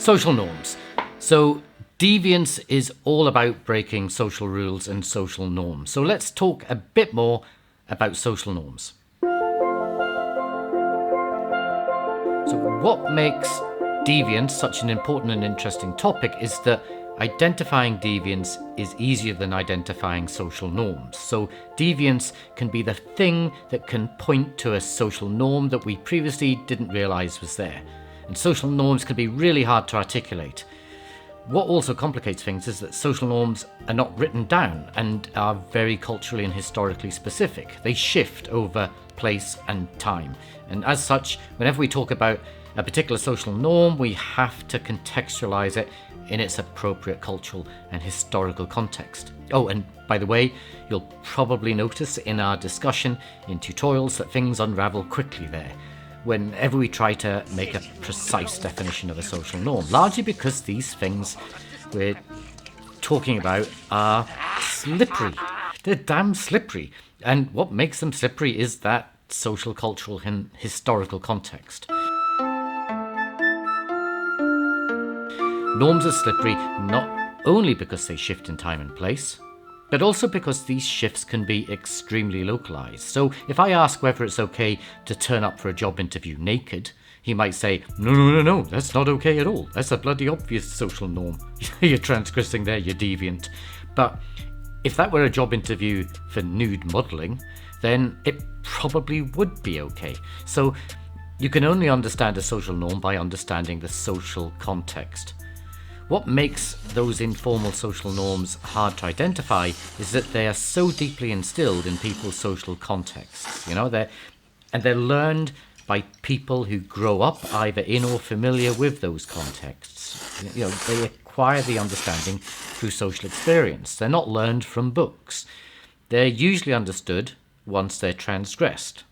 Social norms. So deviance is all about breaking social rules and social norms. So let's talk a bit more about social norms. So what makes deviance such an important and interesting topic is that identifying deviance is easier than identifying social norms. So deviance can be the thing that can point to a social norm that we previously didn't realize was there. And social norms can be really hard to articulate. What also complicates things is that social norms are not written down and are very culturally and historically specific. They shift over place and time. And as such, whenever we talk about a particular social norm, we have to contextualize it in its appropriate cultural and historical context. Oh, and by the way, you'll probably notice in our discussion in tutorials that things unravel quickly there whenever we try to make a precise definition of a social norm, largely because these things we're talking about are slippery. They're damn slippery. And what makes them slippery is that social, cultural, and historical context. Norms are slippery not only because they shift in time and place, but also because these shifts can be extremely localized. So if I ask whether it's okay to turn up for a job interview naked, he might say, no, that's not okay at all. That's a bloody obvious social norm. You're transgressing there, you're deviant. But if that were a job interview for nude modeling, then it probably would be okay. So you can only understand a social norm by understanding the social context. What makes those informal social norms hard to identify is that they are so deeply instilled in people's social contexts. They're learned by people who grow up either in or familiar with those contexts. They acquire the understanding through social experience. They're not learned from books. They're usually understood once they're transgressed.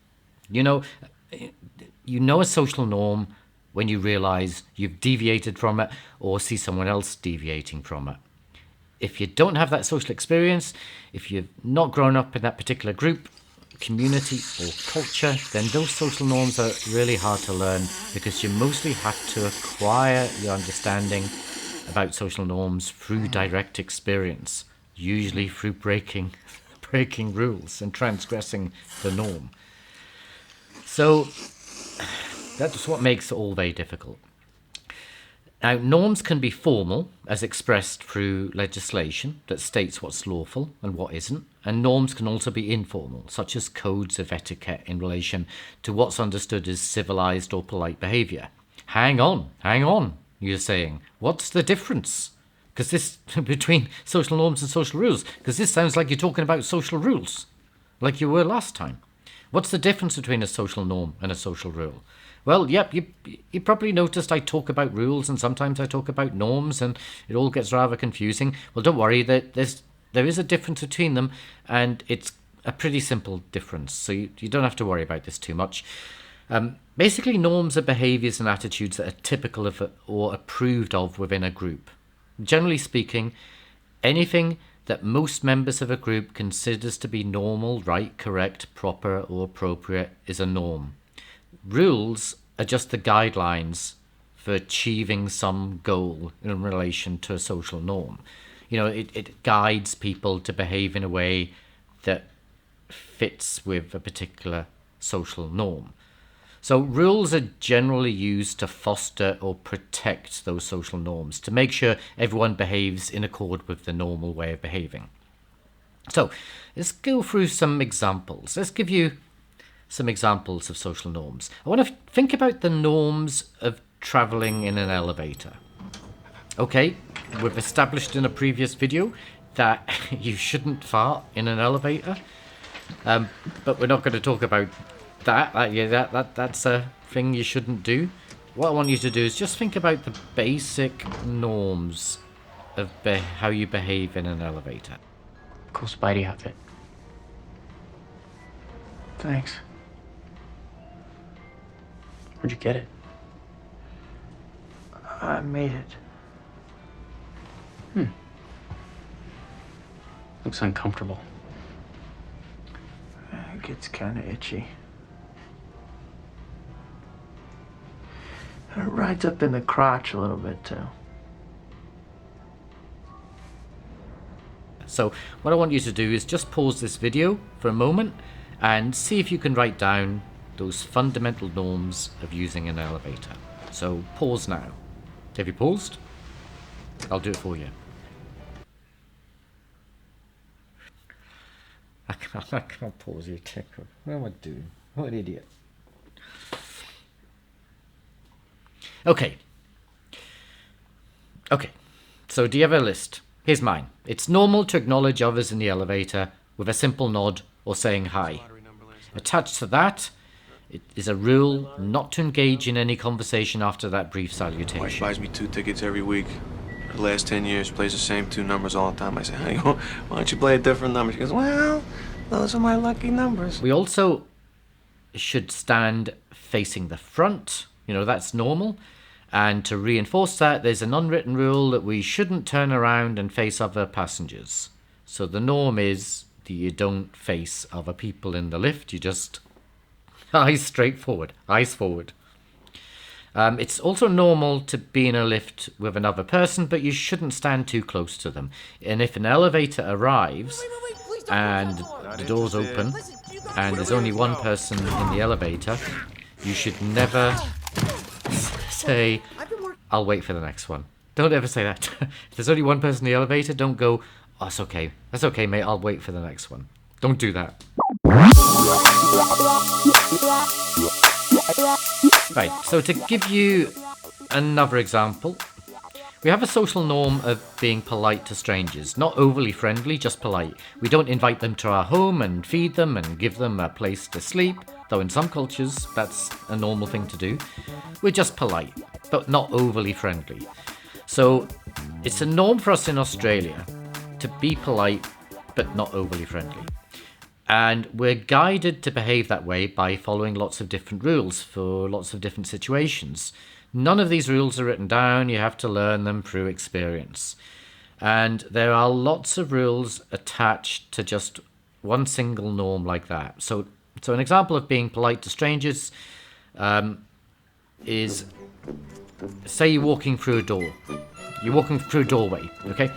You know a social norm when you realize you've deviated from it or see someone else deviating from it. If you don't have that social experience, if you've not grown up in that particular group, community or culture, then those social norms are really hard to learn because you mostly have to acquire your understanding about social norms through direct experience, usually through breaking rules and transgressing the norm. So that's what makes it all very difficult. Now, norms can be formal, as expressed through legislation that states what's lawful and what isn't, and norms can also be informal, such as codes of etiquette in relation to what's understood as civilized or polite behavior. Hang on, you're saying. What's the difference? Because this between social norms and social rules, because this sounds like you're talking about social rules, like you were last time. What's the difference between a social norm and a social rule? Well, yep, you probably noticed I talk about rules and sometimes I talk about norms and it all gets rather confusing. Well, don't worry, there is a difference between them and it's a pretty simple difference, so you don't have to worry about this too much. Basically, norms are behaviors and attitudes that are typical of or approved of within a group. Generally speaking, anything that most members of a group considers to be normal, right, correct, proper, or appropriate is a norm. Rules are just the guidelines for achieving some goal in relation to a social norm. It guides people to behave in a way that fits with a particular social norm. So rules are generally used to foster or protect those social norms, to make sure everyone behaves in accord with the normal way of behaving. So let's go through some examples. Let's give you some examples of social norms. I want to think about the norms of traveling in an elevator. Okay, we've established in a previous video that you shouldn't fart in an elevator, but we're not going to talk about that. That's a thing you shouldn't do. What I want you to do is just think about the basic norms of how you behave in an elevator. Cool Spidey outfit. Thanks. Where'd you get it? I made it. Looks uncomfortable. It gets kind of itchy. Right up in the crotch a little bit, too. So what I want you to do is just pause this video for a moment and see if you can write down those fundamental norms of using an elevator. So pause now. Have you paused? I'll do it for you. I can't pause your ticker. What am I doing? What an idiot. Okay. So do you have a list? Here's mine. It's normal to acknowledge others in the elevator with a simple nod or saying hi. Attached to that, it is a rule not to engage in any conversation after that brief Wife salutation. buys me 2 tickets every week. For the last 10 years, plays the same 2 numbers all the time. I say, hey, why don't you play a different number? She goes, well, those are my lucky numbers. We also should stand facing the front. That's normal. And to reinforce that, there's an unwritten rule that we shouldn't turn around and face other passengers. So the norm is that you don't face other people in the lift. You just eyes straight forward, eyes forward. It's also normal to be in a lift with another person, but you shouldn't stand too close to them. And if an elevator arrives and the doors open and there's only one person in the elevator, you should never say, I'll wait for the next one. Don't ever say that. If there's only one person in the elevator, don't go, oh, that's okay, mate, I'll wait for the next one. Don't do that. Right, so to give you another example, we have a social norm of being polite to strangers. Not overly friendly, just polite. We don't invite them to our home and feed them and give them a place to sleep, though in some cultures that's a normal thing to do. We're just polite, but not overly friendly. So it's a norm for us in Australia to be polite, but not overly friendly. And we're guided to behave that way by following lots of different rules for lots of different situations. None of these rules are written down. You have to learn them through experience. And there are lots of rules attached to just one single norm like that. So an example of being polite to strangers is, say you're walking through a door. You're walking through a doorway, okay?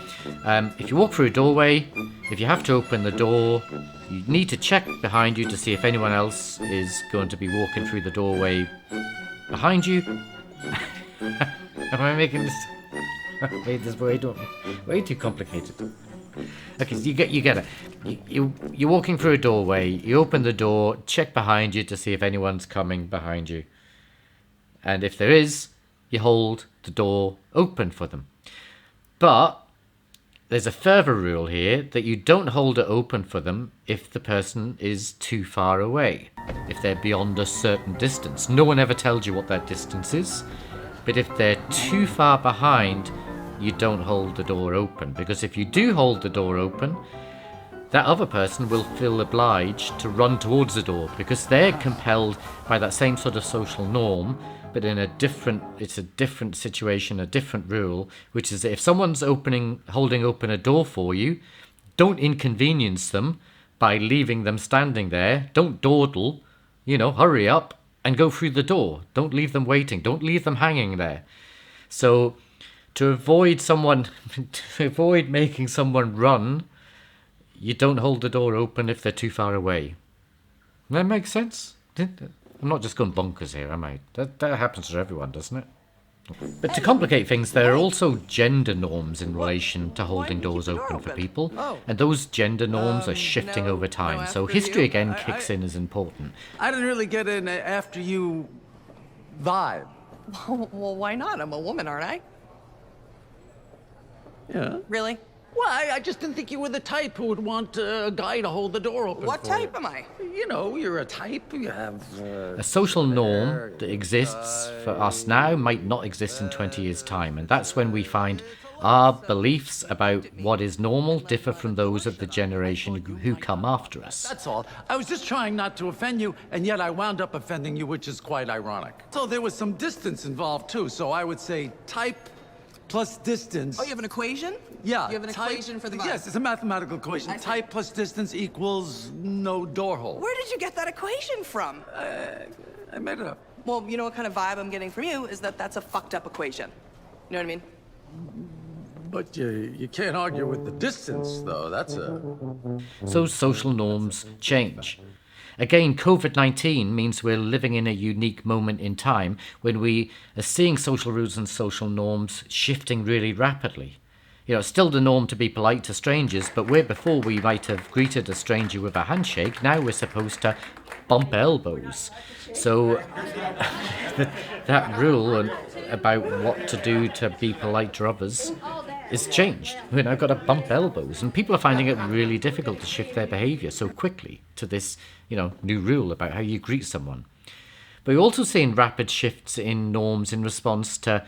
If you walk through a doorway, if you have to open the door, you need to check behind you to see if anyone else is going to be walking through the doorway behind you. Am I making this? Made this way too complicated. Okay, so you get it. You're walking through a doorway. You open the door, check behind you to see if anyone's coming behind you, and if there is, you hold the door open for them. But there's a further rule here that you don't hold it open for them if the person is too far away, if they're beyond a certain distance. No one ever tells you what that distance is, but if they're too far behind, you don't hold the door open, because if you do hold the door open, that other person will feel obliged to run towards the door because they're compelled by that same sort of social norm, but it's a different situation, a different rule, which is that if someone's holding open a door for you, don't inconvenience them by leaving them standing there. Don't dawdle, hurry up and go through the door. Don't leave them waiting. Don't leave them hanging there. So to avoid making someone run, you don't hold the door open if they're too far away. That makes sense? I'm not just going bonkers here, am I? That happens to everyone, doesn't it? But to complicate things, there are also gender norms in relation to holding doors open for people, and those gender norms are shifting over time, so history again kicks in as important. I didn't really get an after you vibe. Well, why not? I'm a woman, aren't I? Yeah. Really? Why? I just didn't think you were the type who would want a guy to hold the door open What for type you. am I? You're a type. You have A social norm that exists for us now might not exist in 20 years' time, and that's when we find our beliefs about what is normal differ from those of the generation who come after us. That's all. I was just trying not to offend you, and yet I wound up offending you, which is quite ironic. So there was some distance involved, too, so I would say type plus distance. Oh, you have an equation? Yeah. You have an equation for the vibe? Yes, it's a mathematical equation. I see. Type plus distance equals no door hole. Where did you get that equation from? I made it up. Well, you know what kind of vibe I'm getting from you is that that's a fucked up equation. You know what I mean? But you can't argue with the distance, though. That's a... So social norms change. Again, COVID-19 means we're living in a unique moment in time when we are seeing social rules and social norms shifting really rapidly. You know, it's still the norm to be polite to strangers, but where before we might have greeted a stranger with a handshake, now we're supposed to bump elbows. So that rule about what to do to be polite to others is changed. We've now got to bump elbows, and people are finding it really difficult to shift their behaviour so quickly to this, new rule about how you greet someone. But we're also seeing rapid shifts in norms in response to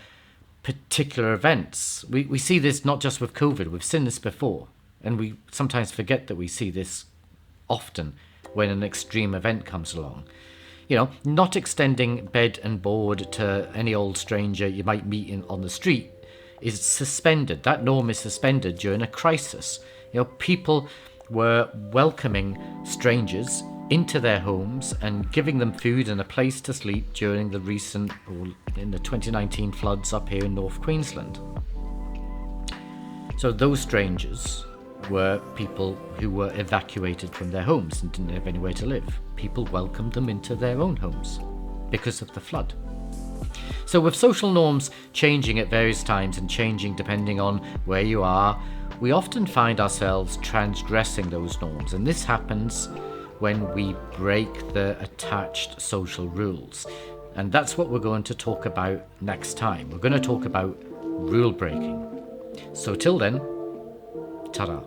particular events. We see this not just with COVID, we've seen this before, and we sometimes forget that we see this often when an extreme event comes along. Not extending bed and board to any old stranger you might meet on the street is suspended. That norm is suspended during a crisis. People were welcoming strangers into their homes and giving them food and a place to sleep during the recent, or in the 2019 floods up here in North Queensland. So those strangers were people who were evacuated from their homes and didn't have anywhere to live. People welcomed them into their own homes because of the flood. So with social norms changing at various times and changing depending on where you are, we often find ourselves transgressing those norms, and this happens when we break the attached social rules. And that's what we're going to talk about next time. We're going to talk about rule breaking. So till then, ta-da.